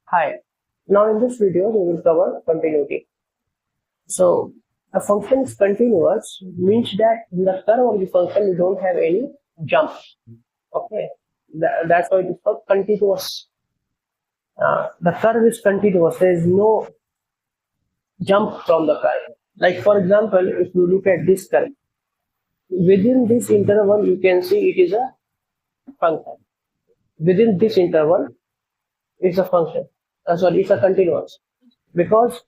Hi. Now in this video we will cover continuity. So a function is continuous means that in the curve of the function you don't have any jump. Okay. That's why it is called continuous. The curve is continuous. There is no jump from the curve. Like for example, if you look at this curve, within this interval you can see it is a function. Within this interval it's a function. Sorry, it's a continuous because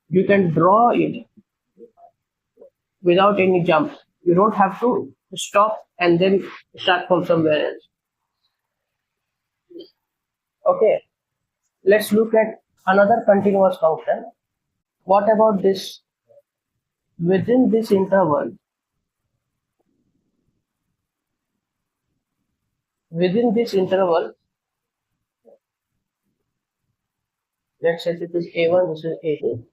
you can draw it without any jump. You don't have to stop and then start from somewhere else. Okay, let's look at another continuous function. What about this? Within this interval, let's say this is A1, this is A2,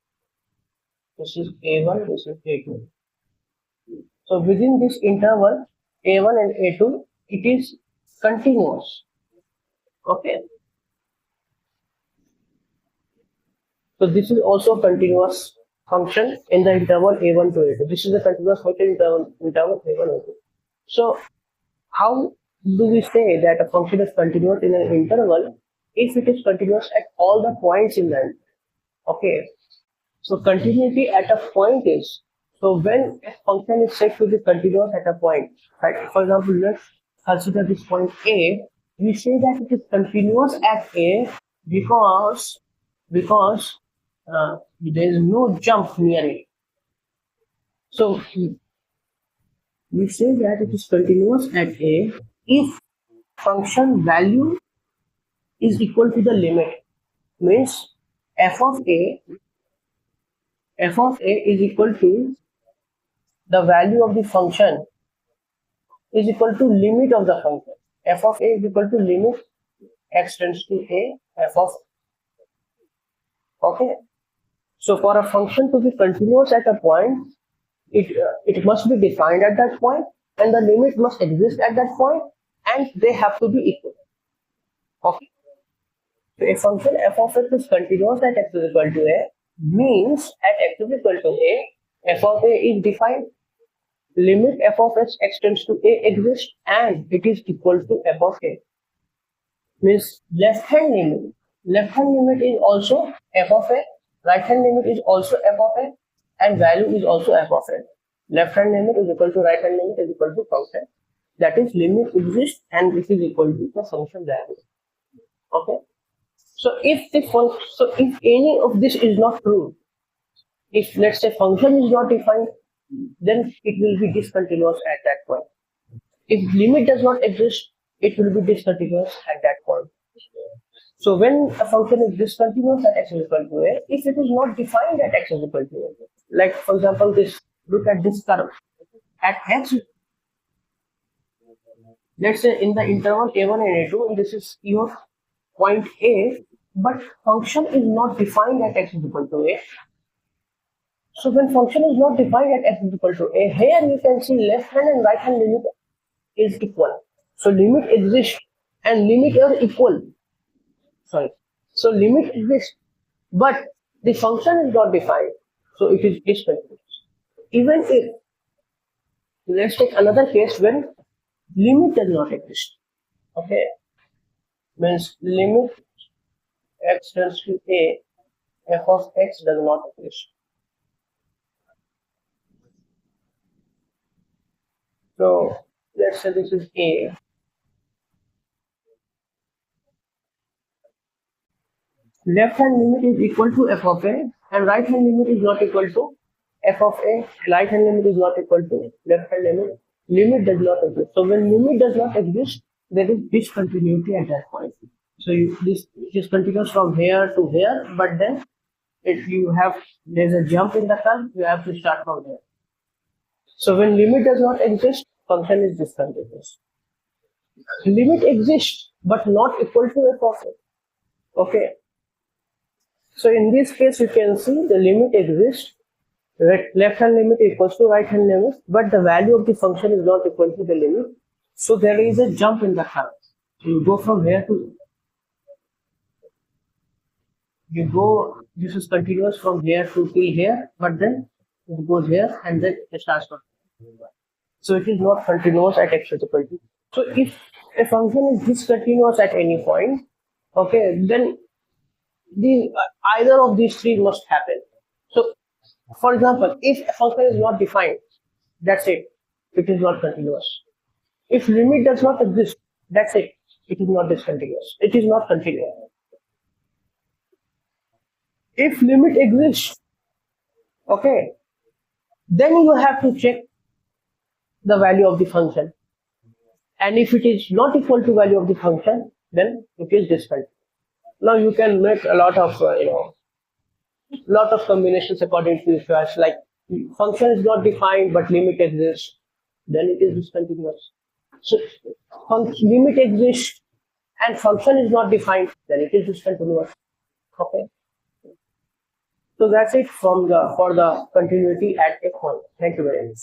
this is A1, this is A2. So within this interval, A1 and A2, it is continuous. Okay. So this is also a continuous function in the interval A1 to A2. This is a continuous function in the interval A1 to A2. So how do we say that a function is continuous in an interval if it is continuous at all the points in the interval? Okay. So continuity at a point is, so when a function is said to be continuous at a point, right? For example, let's consider this point A. We say that it is continuous at A because there is no jump near it. So we say that it is continuous at A if function value is equal to the limit. Means f of A is equal to the value of the function is equal to limit of the function. F of A is equal to limit x tends to A f of A. Okay. So for a function to be continuous at a point, it must be defined at that point, and the limit must exist at that point, and they have to be equal. Okay. So a function f of x is continuous at x is equal to A means at x is equal to A, f of A is defined, limit f of x tends to A exists, and it is equal to f of A. Means left hand limit is also f of A, right hand limit is also f of A, and value is also f of A. Left hand limit is equal to right hand limit is equal to function. That is, limit exists and this is equal to the function value. Okay. So if any of this is not true, if let's say function is not defined, then it will be discontinuous at that point. If limit does not exist, it will be discontinuous at that point. So when a function is discontinuous at x is equal to A, if it is not defined at x is equal to A, like for example this, look at this curve. At x, let's say in the interval A1 and A2, and this is your point A, but function is not defined at x is equal to A. So when function is not defined at x is equal to A, here you can see left hand and right hand limit is equal. So limit exists and limit are equal. So limit exists, but the function is not defined, so it is discontinuous. Even if, let's take another case when limit does not exist. Okay, means limit x tends to A, f of x does not exist. So let's say this is A. Left hand limit is equal to f of A and right hand limit is not equal to f of A. Right hand limit is not equal to left hand limit. Limit does not exist. So when limit does not exist, there is discontinuity at that point. So this is continuous from here to here, but then if there's a jump in the curve, you have to start from here. So when limit does not exist, function is discontinuous. Limit exists, but not equal to f of A. Okay. So in this case, you can see the limit exists, left hand limit equals to right hand limit, but the value of the function is not equal to the limit. So there is a jump in the curve. So you go from here to You go, this is continuous from here to till here, but then it goes here and then it starts from. So it is not continuous at x is equal to. So if a function is discontinuous at any point, okay, then either of these three must happen. So, for example, if a function is not defined, that's it. It is not continuous. If limit does not exist, that's it. It is not discontinuous. It is not continuous. If limit exists, okay, then you have to check the value of the function. And if it is not equal to value of the function, then it is discontinuous. Now you can make a lot of lot of combinations according to your choice. Like function is not defined but limit exists, then it is discontinuous. So limit exists and function is not defined, then it is discontinuous. Okay. So that's it from the for the continuity at a point. Thank you very much.